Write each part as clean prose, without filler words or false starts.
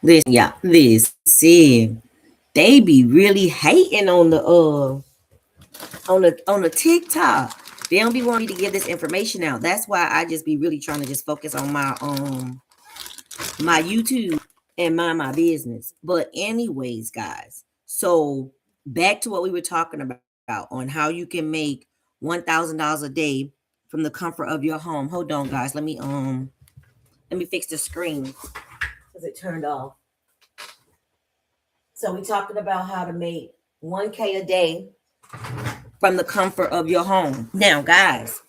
Listen, yeah, listen. They be really hating on the TikTok. They don't be wanting me to give this information out. That's why I just be really trying to just focus on my YouTube and mind my business. But anyways, guys, so back to what we were talking about on how you can make $1,000 a day from the comfort of your home. Hold on, guys. Let me fix the screen because it turned off. So we talking about how to make 1K a day from the comfort of your home. Now, guys,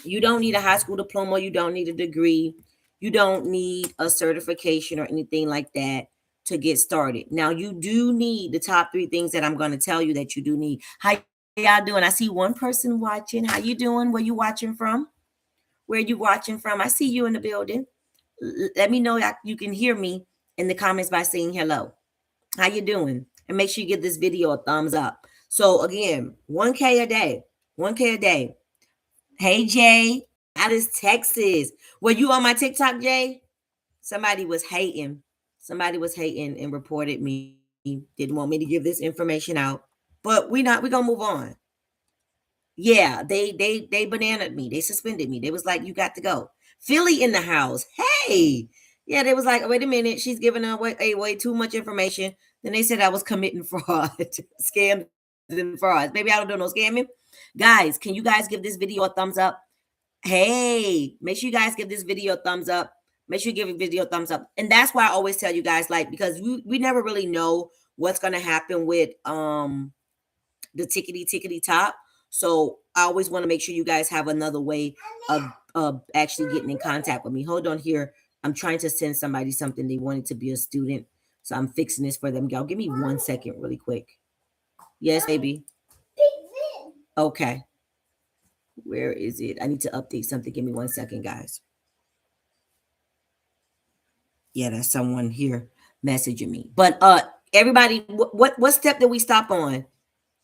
you don't need a high school diploma, you don't need a degree, you don't need a certification or anything like that to get started. Now, you do need the top 3 things that I'm going to tell you that you do need. How y'all doing? I see one person watching. How you doing? Where you watching from? Where you watching from? I see you in the building. Let me know that you can hear me in the comments by saying hello. How you doing? And make sure you give this video a thumbs up. So again, 1K a day. 1K a day. Hey Jay, Dallas, Texas. Were you on my TikTok, Jay? Somebody was hating. Somebody was hating and reported me. Didn't want me to give this information out. But we're gonna move on. Yeah, they bananaed me. They suspended me. They was like, you got to go. Philly in the house. Hey. Yeah, they was like, wait a minute, she's giving away too much information. Then they said I was committing fraud, scams and frauds. Maybe I don't do no scamming. Guys, can you guys give this video a thumbs up? Hey, make sure you guys give this video a thumbs up. Make sure you give a video a thumbs up. And that's why I always tell you guys, like, because we never really know what's gonna happen with the tickety top. So I always want to make sure you guys have another way of actually getting in contact with me. Hold on here. I'm trying to send somebody something. They wanted to be a student. So I'm fixing this for them. Y'all give me 1 second really quick. Yes, baby. Okay. Where is it? I need to update something. Give me 1 second, guys. Yeah, that's someone here messaging me. But everybody, what step did we stop on?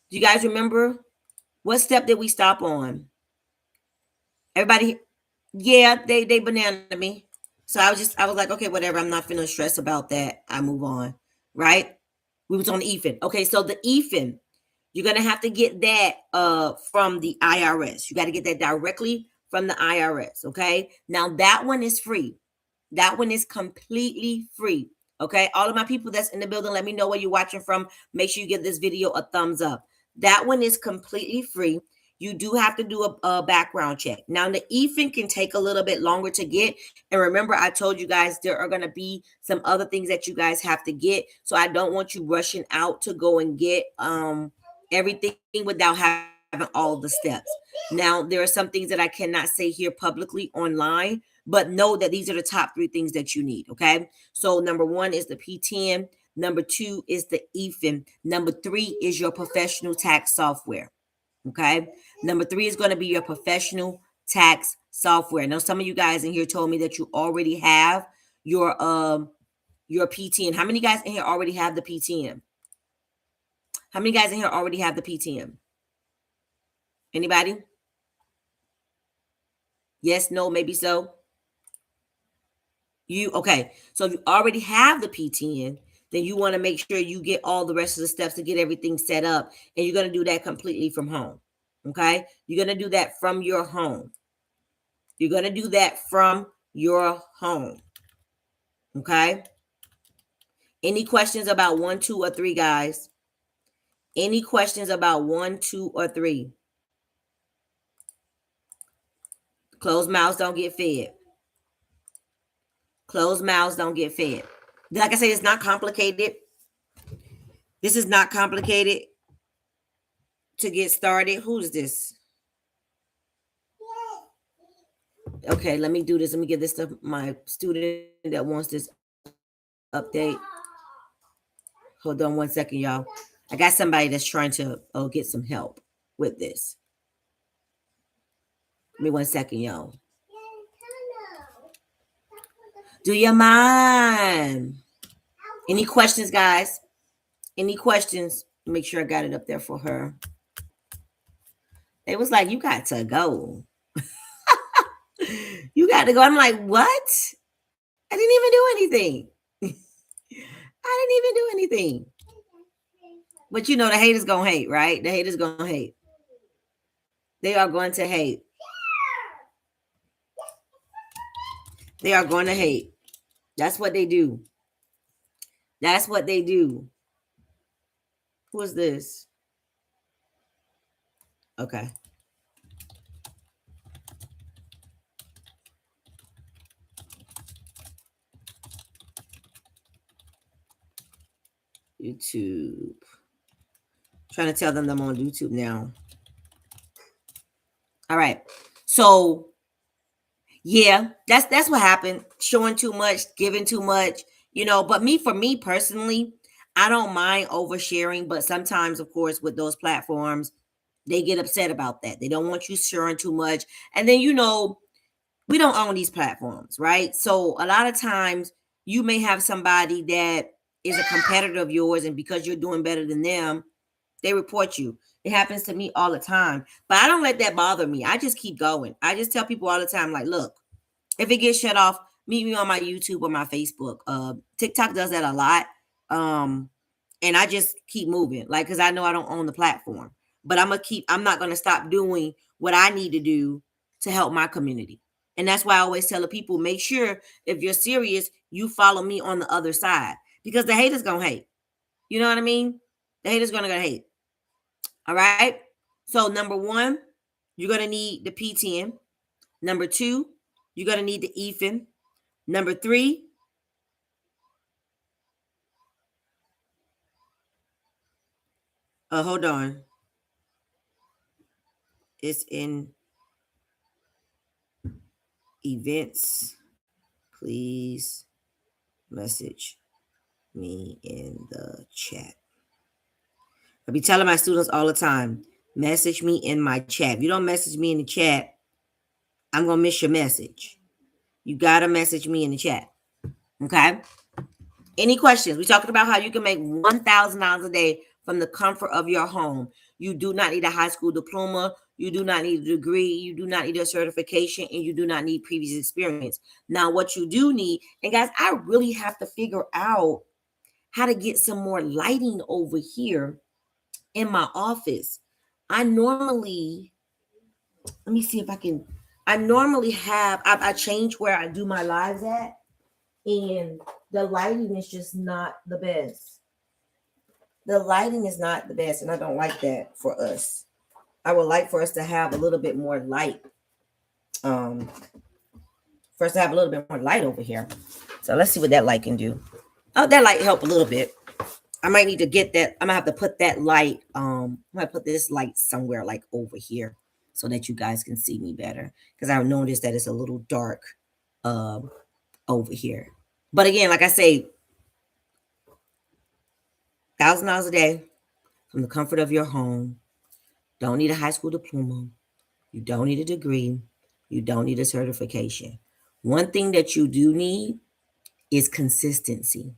Do you guys remember? What step did we stop on? Everybody, yeah, they banana me. So I was like, okay, whatever. I'm not feeling stressed about that. I move on. Right? We was on EFIN. Okay, so the EFIN, you're gonna have to get that from the IRS. You got to get that directly from the IRS. Okay. Now that one is free. That one is completely free. Okay. All of my people that's in the building, let me know where you're watching from. Make sure you give this video a thumbs up. That one is completely free. You do have to do a background check. Now, the EFIN can take a little bit longer to get. And remember, I told you guys there are going to be some other things that you guys have to get. So I don't want you rushing out to go and get everything without having all the steps. Now, there are some things that I cannot say here publicly online, but know that these are the top 3 things that you need. Okay. So number 1 is the P10. Number 2 is the EFIN. Number 3 is your professional tax software. Okay. Number 3 is going to be your professional tax software. Now, some of you guys in here told me that you already have your P10. How many guys in here already have the P10? How many guys in here already have the P10? Anybody? Yes, no, maybe so. Okay. So if you already have the P10, then you want to make sure you get all the rest of the steps to get everything set up. And you're going to do that completely from home. Okay. You're going to do that from your home. You're going to do that from your home. Okay. Any questions about 1, 2, or 3, guys? Any questions about 1, 2, or 3? Closed mouths don't get fed. Closed mouths don't get fed. Like I said, it's not complicated. This is not complicated to get started. Who's this? Okay, let me do this. Let me give this to my student that wants this update. Hold on 1 second, y'all. I got somebody that's trying to get some help with this. Give me 1 second, y'all. Do you mind? Any questions, guys? Any questions? Make sure I got it up there for her. It was like, you got to go. You got to go. I'm like, what? I didn't even do anything. I didn't even do anything. But you know, the haters gonna hate, right? The haters gonna hate. They are going to hate. They are going to hate. That's what they do. That's what they do. Who is this? Okay. YouTube. Trying to tell them I'm on YouTube now. All right. So yeah, that's what happened. Showing too much, giving too much, you know. But for me personally, I don't mind oversharing, but sometimes, of course, with those platforms, they get upset about that. They don't want you sharing too much. And then, we don't own these platforms, right? So a lot of times you may have somebody that is a competitor of yours, and because you're doing better than them, they report you. It happens to me all the time. But I don't let that bother me. I just keep going. I just tell people all the time, like, look, if it gets shut off, meet me on my YouTube or my Facebook. TikTok does that a lot. And I just keep moving, like, because I know I don't own the platform. But I'm not gonna stop doing what I need to do to help my community. And that's why I always tell the people, make sure if you're serious, you follow me on the other side. Because the haters gonna hate. You know what I mean? The haters gonna hate. All right. So number one, you're gonna need the P10. Number two, you're gonna need the EFIN. Number three, hold on. It's in events. Please message me in the chat. I be telling my students all the time, message me in my chat. If you don't message me in the chat, I'm gonna miss your message. You gotta message me in the chat. Okay? Any questions? We're talking about how you can make $1,000 a day from the comfort of your home. You do not need a high school diploma. You do not need a degree. You do not need a certification, and you do not need previous experience. Now, what you do need, and guys, I really have to figure out how to get some more lighting over here in my office. Let me see if I can, I normally have, I change where I do my lives at, and the lighting is just not the best. The lighting is not the best, and I don't like that for us. I would like for us to have a little bit more light. For us to have a little bit more light over here. So let's see what that light can do. Oh, that light helped a little bit. I might need to get that. I'm gonna have to put that light. I'm gonna put this light somewhere like over here so that you guys can see me better. Because I noticed that it's a little dark over here. But again, like I say, $1,000 a day from the comfort of your home. Don't need a high school diploma. You don't need a degree. You don't need a certification. One thing that you do need is consistency.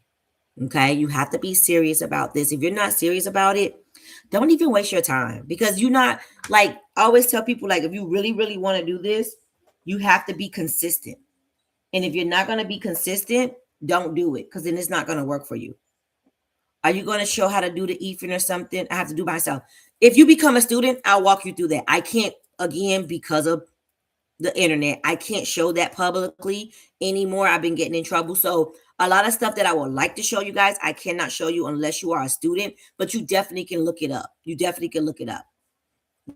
Okay, you have to be serious about this. If you're not serious about it, don't even waste your time, because you're not, like, I always tell people, like, if you really, really want to do this, you have to be consistent. And if you're not going to be consistent, don't do it, because then it's not going to work for you. Are you going to show how to do the EFIN or something? I have to do myself. If you become a student, I'll walk you through that. I can't, again, because of the internet, I can't show that publicly anymore. I've been getting in trouble. So a lot of stuff that I would like to show you guys, I cannot show you unless you are a student, but you definitely can look it up. You definitely can look it up.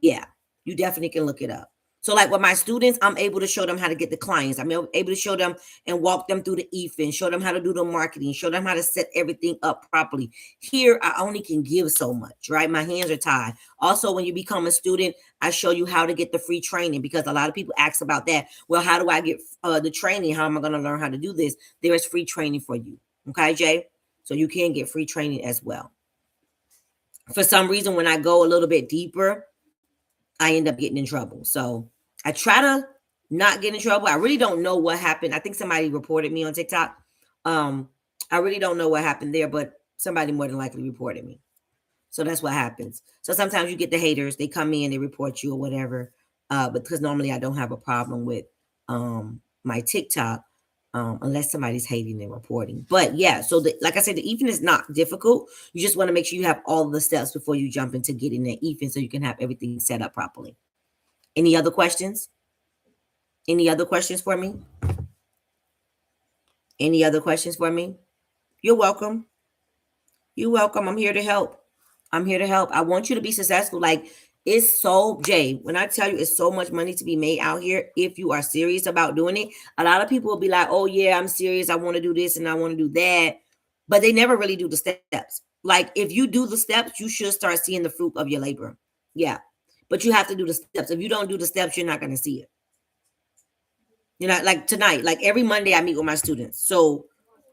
Yeah, you definitely can look it up. So like with my students, I'm able to show them how to get the clients. I'm able to show them and walk them through the EFIN, show them how to do the marketing, show them how to set everything up properly. Here, I only can give so much, right? My hands are tied. Also, when you become a student, I show you how to get the free training, because a lot of people ask about that. Well, how do I get the training? How am I going to learn how to do this? There is free training for you. Okay, Jay? So you can get free training as well. For some reason, when I go a little bit deeper, I end up getting in trouble. So I try to not get in trouble. I really don't know what happened. I think somebody reported me on TikTok. I really don't know what happened there, but somebody more than likely reported me. So that's what happens. So sometimes you get the haters. They come in, they report you or whatever. But because normally I don't have a problem with my TikTok. unless somebody's hating and reporting. But yeah, so like I said, the EFIN is not difficult. You just want to make sure you have all the steps before you jump into getting the EFIN so you can have everything set up properly. Any other questions? Any other questions for me? Any other questions for me? You're welcome. You're welcome. I'm here to help. I'm here to help. I want you to be successful. Like, it's so, Jay, when I tell you it's so much money to be made out here, if you are serious about doing it, a lot of people will be like, oh, yeah, I'm serious. I want to do this and I want to do that. But they never really do the steps. Like, if you do the steps, you should start seeing the fruit of your labor. Yeah. But you have to do the steps. If you don't do the steps, you're not going to see it. You know, like tonight, like every Monday I meet with my students. So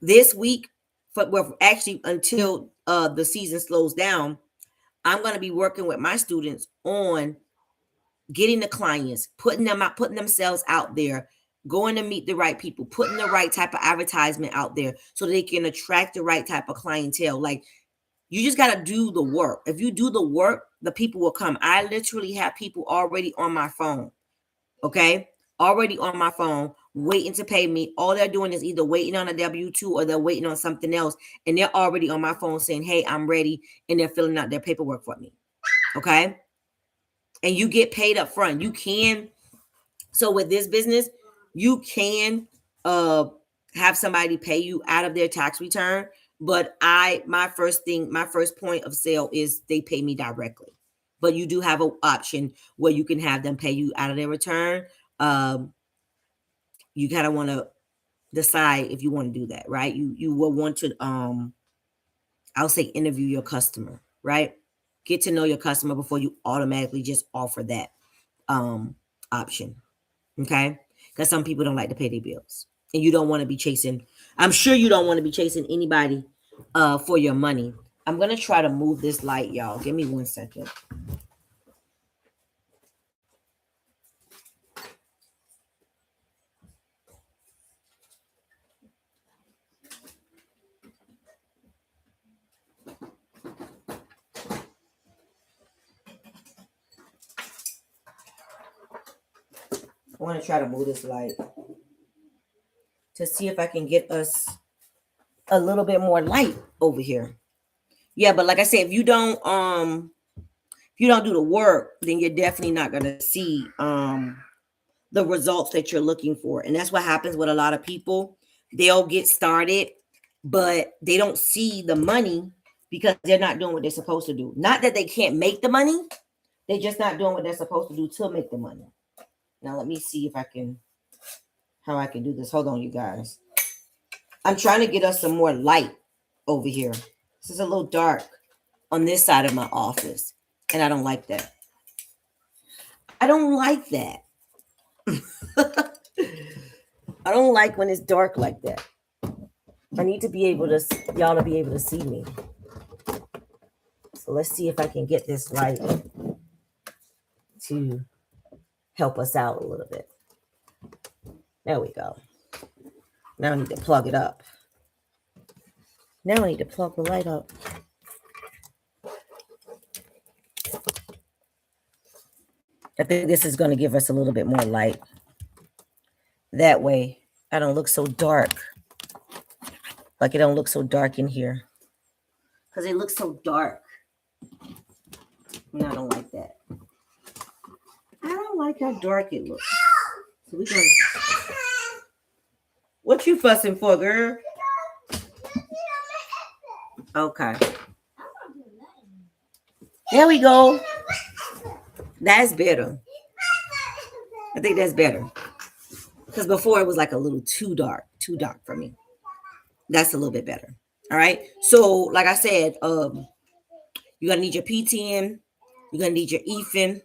this week, well, actually until the season slows down, I'm going to be working with my students on getting the clients, putting them out, putting themselves out there, going to meet the right people, putting the right type of advertisement out there so they can attract the right type of clientele. Like, you just got to do the work. If you do the work, the people will come. I literally have people already on my phone. Okay. Already on my phone, waiting to pay me. All they're doing is either waiting on a W-2 or they're waiting on something else. And they're already on my phone saying, hey, I'm ready. And they're filling out their paperwork for me. Okay. And you get paid up front. You can. So with this business, you can have somebody pay you out of their tax return. But my first point of sale is they pay me directly. But you do have an option where you can have them pay you out of their return. You kind of want to decide if you want to do that, right? You will want to I'll say interview your customer, right? Get to know your customer before you automatically just offer that option. Okay? Because some people don't like to pay their bills. And you don't want to be chasing, I'm sure you don't want to be chasing anybody for your money. I'm gonna try to move this light, y'all. Give me 1 second. I want to try to move this light to see if I can get us a little bit more light over here. Yeah, but like I said, if you don't do the work, then you're definitely not gonna see the results that you're looking for. And that's what happens with a lot of people. They'll get started, but they don't see the money because they're not doing what they're supposed to do. Not that they can't make the money, they're just not doing what they're supposed to do to make the money. Now let me see if how I can do this. Hold on, you guys. I'm trying to get us some more light over here. This is a little dark on this side of my office, and I don't like that. I don't like that. I don't like when it's dark like that. I need to be able to, y'all to be able to see me. So let's see if I can get this light to help us out a little bit. There we go. Now I need to plug it up. Now I need to plug the light up. I think this is going to give us a little bit more light. That way, I don't look so dark. Like it don't look so dark in here. Because it looks so dark. And I don't like that. I don't like how dark it looks. So we're going to... What you fussing for, girl? Okay. There we go. That's better. I think that's better. Because before it was like a little too dark for me. That's a little bit better. All right. So like I said, you're going to need your PTN. You're going to need your EFIN.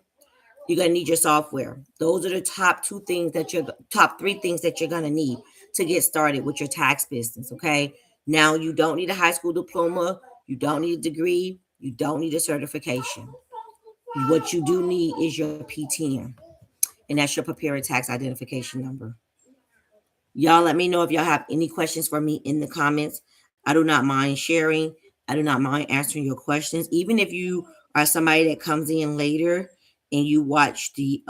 You're going to need your software. Those are the top three things that you're going to need to get started with your tax business. Okay. Now you don't need a high school diploma. You don't need a degree. You don't need a certification. What you do need is your PTN. And that's your preparer tax identification number. Y'all let me know if y'all have any questions for me in the comments. I do not mind sharing. I do not mind answering your questions. Even if you are somebody that comes in later and you watch the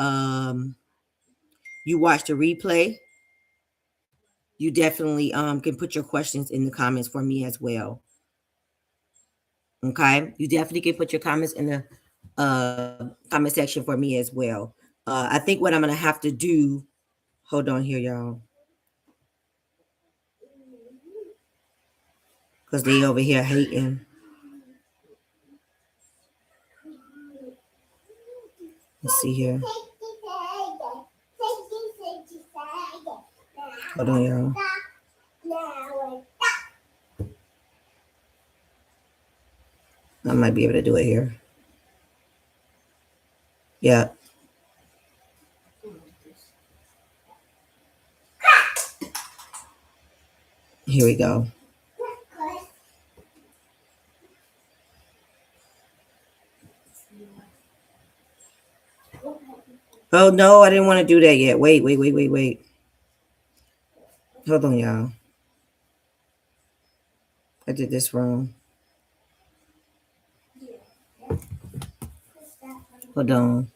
replay, you definitely can put your questions in the comments for me as well. Okay, you definitely can put your comments in the comment section for me as well. I think what I'm gonna have to do, hold on here, y'all, because they over here hating. Let's see here. Hold on, y'all. I might be able to do it here. Yeah. Here we go. Oh, no, I didn't want to do that yet. Wait. Hold on, y'all. I did this wrong. Hold on.